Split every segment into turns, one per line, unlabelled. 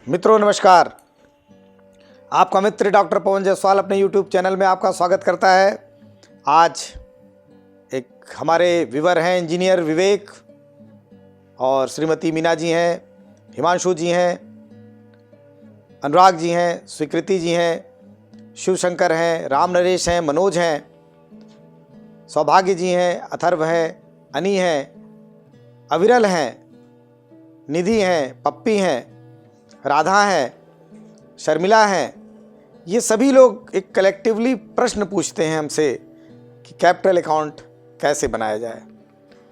मित्रों नमस्कार। आपका मित्र डॉक्टर पवन जायसवाल अपने यूट्यूब चैनल में आपका स्वागत करता है। आज एक हमारे व्यूअर हैं इंजीनियर विवेक और श्रीमती मीना जी हैं, हिमांशु जी हैं, अनुराग जी हैं, स्वीकृति जी हैं, शिवशंकर हैं, राम नरेश हैं, मनोज हैं, सौभाग्य जी हैं, अथर्व हैं, अनी हैं, अविरल हैं, निधि हैं, पप्पी हैं, राधा हैं, शर्मिला हैं। ये सभी लोग एक कलेक्टिवली प्रश्न पूछते हैं हमसे कि कैपिटल अकाउंट कैसे बनाया जाए।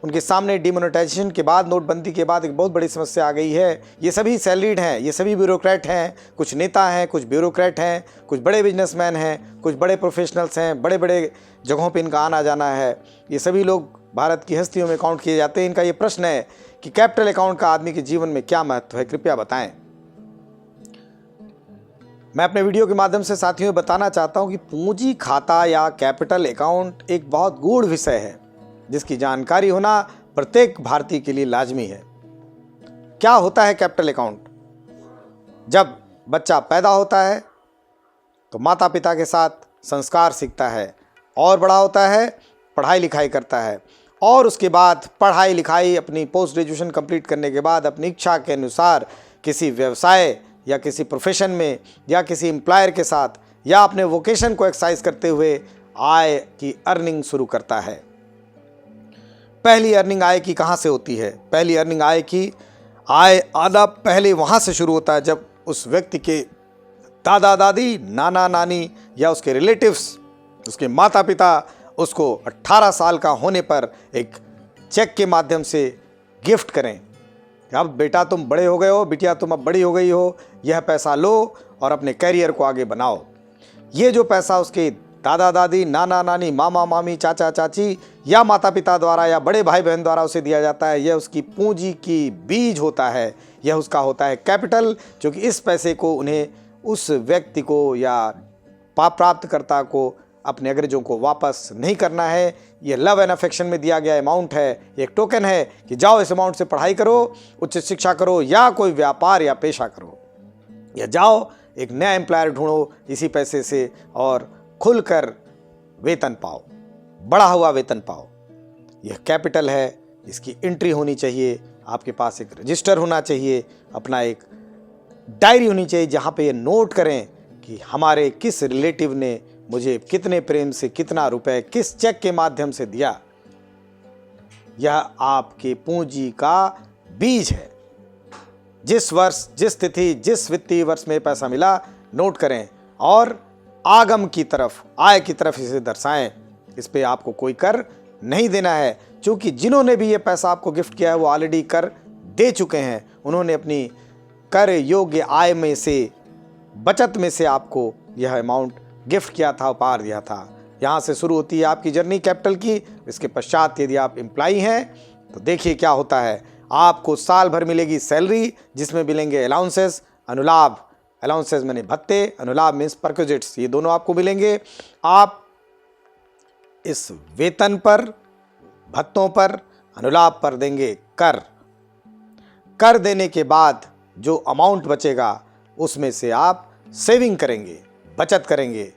उनके सामने डिमोनेटाइजेशन के बाद, नोटबंदी के बाद एक बहुत बड़ी समस्या आ गई है। ये सभी सैलरीड हैं, ये सभी ब्यूरोक्रेट हैं, कुछ नेता हैं, कुछ ब्यूरोक्रेट हैं, कुछ बड़े बिजनेसमैन हैं, कुछ बड़े प्रोफेशनल्स हैं, बड़े बड़े जगहों पे इनका आना जाना है। ये सभी लोग भारत की हस्तियों में काउंट किए जाते हैं। इनका ये प्रश्न है कि कैपिटल अकाउंट का आदमी के जीवन में क्या महत्व है, कृपया बताएं। मैं अपने वीडियो के माध्यम से साथियों में बताना चाहता हूं कि पूंजी खाता या कैपिटल अकाउंट एक बहुत गूढ़ विषय है जिसकी जानकारी होना प्रत्येक भारतीय के लिए लाजमी है। क्या होता है कैपिटल अकाउंट? जब बच्चा पैदा होता है तो माता पिता के साथ संस्कार सीखता है और बड़ा होता है, पढ़ाई लिखाई करता है और उसके बाद पढ़ाई लिखाई अपनी पोस्ट ग्रेजुएशन कंप्लीट करने के बाद अपनी इच्छा के अनुसार किसी व्यवसाय या किसी प्रोफेशन में या किसी एम्प्लॉयर के साथ या अपने वोकेशन को एक्सरसाइज करते हुए आय की अर्निंग शुरू करता है। पहली अर्निंग आय की कहाँ से होती है? पहली अर्निंग आय की आय आधा पहले वहाँ से शुरू होता है जब उस व्यक्ति के दादा दादी, नाना नानी या उसके रिलेटिव्स, उसके माता पिता उसको 18 साल का होने पर एक चेक के माध्यम से गिफ्ट करें। अब बेटा तुम बड़े हो गए हो, बिटिया तुम अब बड़ी हो गई हो, यह पैसा लो और अपने कैरियर को आगे बनाओ। ये जो पैसा उसके दादा दादी, नाना नानी, मामा मामी, चाचा चाची या माता पिता द्वारा या बड़े भाई बहन द्वारा उसे दिया जाता है, यह उसकी पूंजी की बीज होता है। यह उसका होता है कैपिटल, जो कि इस पैसे को उन्हें उस व्यक्ति को या प्राप्तकर्ता को अपने अग्रजों को वापस नहीं करना है। ये लव एंड अफेक्शन में दिया गया अमाउंट है, एक टोकन है कि जाओ इस अमाउंट से पढ़ाई करो, उच्च शिक्षा करो या कोई व्यापार या पेशा करो, या जाओ एक नया एम्प्लॉयर ढूंढो इसी पैसे से और खुलकर वेतन पाओ, बड़ा हुआ वेतन पाओ। यह कैपिटल है, इसकी एंट्री होनी चाहिए। आपके पास एक रजिस्टर होना चाहिए, अपना एक डायरी होनी चाहिए जहाँ पे ये नोट करें कि हमारे किस रिलेटिव ने मुझे कितने प्रेम से कितना रुपए किस चेक के माध्यम से दिया। यह आपके पूंजी का बीज है। जिस वर्ष, जिस तिथि, जिस वित्तीय वर्ष में पैसा मिला नोट करें और आगम की तरफ, आय की तरफ इसे दर्शाएं। इस पे आपको कोई कर नहीं देना है, क्योंकि जिन्होंने भी ये पैसा आपको गिफ्ट किया है वो ऑलरेडी कर दे चुके हैं। उन्होंने अपनी कर योग्य आय में से, बचत में से आपको यह अमाउंट गिफ्ट किया था, उपहार दिया था। यहाँ से शुरू होती है आपकी जर्नी कैपिटल की। इसके पश्चात यदि आप एम्प्लॉई हैं तो देखिए क्या होता है। आपको साल भर मिलेगी सैलरी, जिसमें मिलेंगे अलाउंसेस, अनुलाभ। अलाउंसेस मैंने भत्ते, अनुलाभ मीन्स परक्विजिट्स, ये दोनों आपको मिलेंगे। आप इस वेतन पर, भत्तों पर, अनुलाभ पर देंगे कर। कर देने के बाद जो अमाउंट बचेगा उसमें से आप सेविंग करेंगे, बचत करेंगे।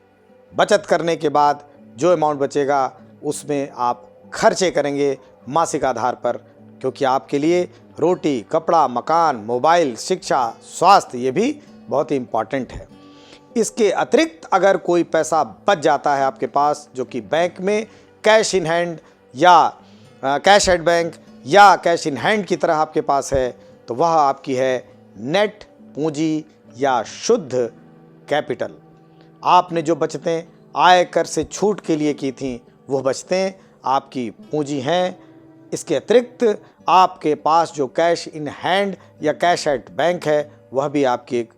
बचत करने के बाद जो अमाउंट बचेगा उसमें आप खर्चे करेंगे मासिक आधार पर, क्योंकि आपके लिए रोटी, कपड़ा, मकान, मोबाइल, शिक्षा, स्वास्थ्य ये भी बहुत ही इम्पॉर्टेंट है। इसके अतिरिक्त अगर कोई पैसा बच जाता है आपके पास, जो कि बैंक में कैश इन हैंड या कैश एट बैंक या कैश इन हैंड की तरह आपके पास है, तो वह आपकी है नेट पूंजी या शुद्ध कैपिटल। आपने जो बचतें आयकर से छूट के लिए की थी वो बचतें आपकी पूंजी हैं। इसके अतिरिक्त आपके पास जो कैश इन हैंड या कैश एट बैंक है वह भी आपकी एक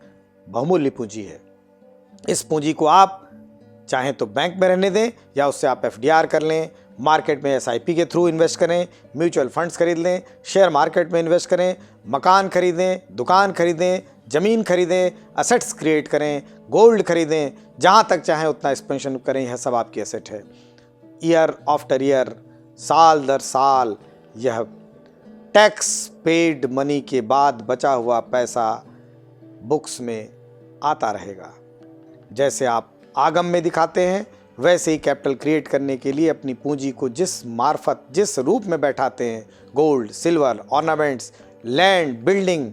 बहुमूल्य पूंजी है। इस पूंजी को आप चाहें तो बैंक में रहने दें या उससे आप एफडीआर कर लें, मार्केट में एसआईपी के थ्रू इन्वेस्ट करें, म्यूचुअल फंड्स खरीद लें, शेयर मार्केट में इन्वेस्ट करें, मकान खरीदें, दुकान खरीदें, ज़मीन खरीदें, असेट्स क्रिएट करें, गोल्ड खरीदें, जहाँ तक चाहें उतना एक्सपेंशन करें। यह सब आपकी एसेट है। ईयर आफ्टर ईयर, साल दर साल, यह टैक्स पेड मनी के बाद बचा हुआ पैसा बुक्स में आता रहेगा। जैसे आप आगम में दिखाते हैं, वैसे ही कैपिटल क्रिएट करने के लिए अपनी पूंजी को जिस मार्फत, जिस रूप में बैठाते हैं, gold, silver, ornaments, land, building,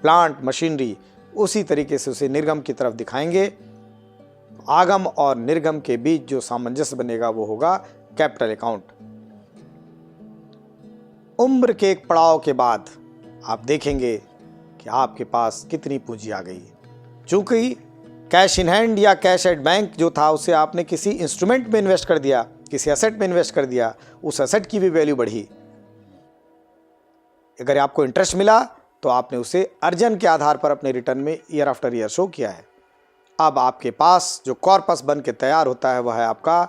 plant, machinery, उसी तरीके से उसे निर्गम की तरफ दिखाएंगे। आगम और निर्गम के बीच जो सामंजस्य बनेगा वो होगा कैपिटल अकाउंट। उम्र के एक पड़ाव के बाद आप देखेंगे कि आपके पास कितनी पूंजी आ गई। चूंकि कैश इन हैंड या कैश एट बैंक जो था उसे आपने किसी इंस्ट्रूमेंट में इन्वेस्ट कर दिया, किसी एसेट में इन्वेस्ट कर दिया, उस एसेट की भी वैल्यू बढ़ी। अगर आपको इंटरेस्ट मिला तो आपने उसे अर्जन के आधार पर अपने रिटर्न में ईयर आफ्टर ईयर शो किया है। अब आपके पास जो कॉर्पस बन के तैयार होता है वह है आपका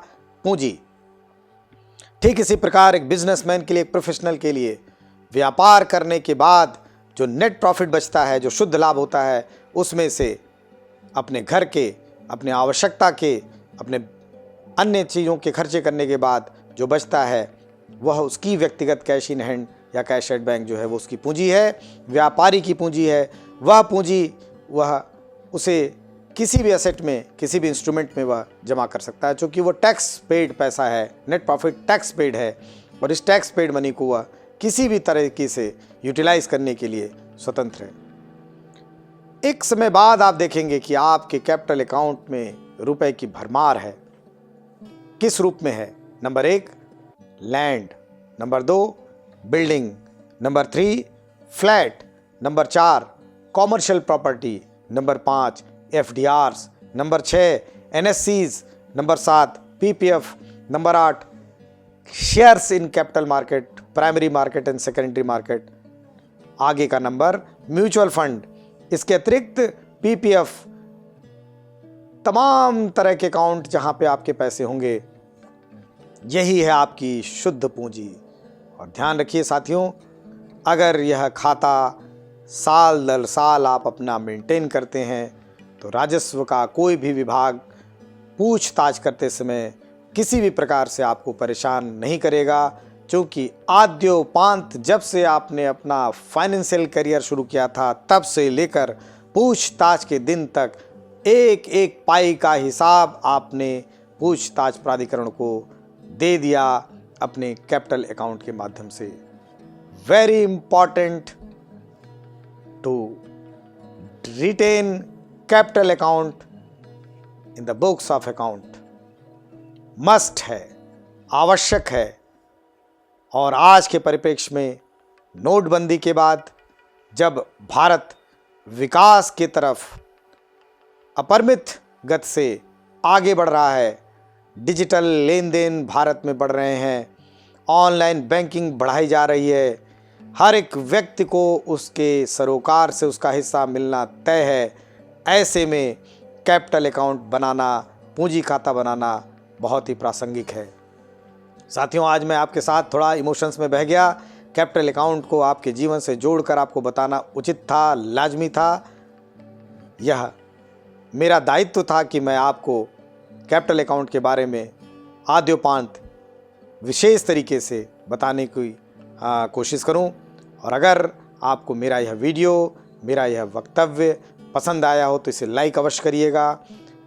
पूंजी। ठीक इसी प्रकार एक बिजनेसमैन के लिए, एक प्रोफेशनल के लिए व्यापार करने के बाद जो नेट प्रॉफिट बचता है, जो शुद्ध लाभ होता है, उसमें से अपने घर के, अपने आवश्यकता के, अपने अन्य चीज़ों के खर्चे करने के बाद जो बचता है वह उसकी व्यक्तिगत कैश इन हैंड या कैश एट बैंक जो है वो उसकी पूंजी है, व्यापारी की पूंजी है। वह पूंजी वह उसे किसी भी एसेट में, किसी भी इंस्ट्रूमेंट में वह जमा कर सकता है, क्योंकि वो टैक्स पेड पैसा है, नेट प्रॉफिट टैक्स पेड है, और इस टैक्स पेड मनी को वह किसी भी तरीके से यूटिलाइज करने के लिए स्वतंत्र है। एक समय बाद आप देखेंगे कि आपके कैपिटल अकाउंट में रुपए की भरमार है। किस रूप में है? Number 1 land, number 2 building, number 3 flat, number 4 commercial property, number 5 FDRs, number 6 NSCs, number 7 PPF, number 8 shares in capital market, primary market and secondary market, आगे का नंबर म्यूचुअल फंड। इसके अतिरिक्त PPF, तमाम तरह के अकाउंट जहां पे आपके पैसे होंगे, यही है आपकी शुद्ध पूंजी। और ध्यान रखिए साथियों, अगर यह खाता साल दर साल आप अपना मेंटेन करते हैं तो राजस्व का कोई भी विभाग पूछताछ करते समय किसी भी प्रकार से आपको परेशान नहीं करेगा, क्योंकि आद्योपांत जब से आपने अपना फाइनेंशियल करियर शुरू किया था तब से लेकर पूछताछ के दिन तक एक एक पाई का हिसाब आपने पूछताछ प्राधिकरण को दे दिया अपने कैपिटल अकाउंट के माध्यम से। Very important to retain capital account in the books of account, must है, आवश्यक है। और आज के परिप्रेक्ष्य में नोटबंदी के बाद जब भारत विकास की तरफ अपरिमित गति से आगे बढ़ रहा है, डिजिटल लेन देन भारत में बढ़ रहे हैं, ऑनलाइन बैंकिंग बढ़ाई जा रही है, हर एक व्यक्ति को उसके सरोकार से उसका हिस्सा मिलना तय है, ऐसे में कैपिटल अकाउंट बनाना, पूंजी खाता बनाना बहुत ही प्रासंगिक है। साथियों, आज मैं आपके साथ थोड़ा इमोशंस में बह गया। कैपिटल अकाउंट को आपके जीवन से जोड़कर आपको बताना उचित था, लाजमी था। यह मेरा दायित्व था कि मैं आपको कैपिटल अकाउंट के बारे में आद्योपांत विशेष तरीके से बताने की कोशिश करूं। और अगर आपको मेरा यह वीडियो, मेरा यह वक्तव्य पसंद आया हो तो इसे लाइक अवश्य करिएगा,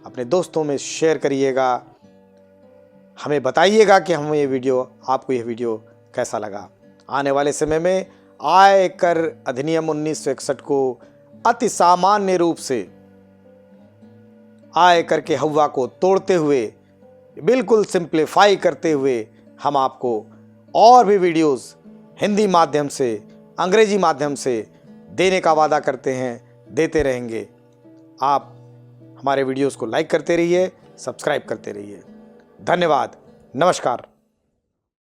अपने दोस्तों में शेयर करिएगा, हमें बताइएगा कि आपको यह वीडियो कैसा लगा। आने वाले समय में आयकर अधिनियम 1961 को अति सामान्य रूप से आयकर के हव्वा को तोड़ते हुए, बिल्कुल सिंप्लीफाई करते हुए हम आपको और भी वीडियोस हिंदी माध्यम से, अंग्रेजी माध्यम से देने का वादा करते हैं, देते रहेंगे। आप हमारे वीडियोस को लाइक करते रहिए, सब्सक्राइब करते रहिए। धन्यवाद, नमस्कार।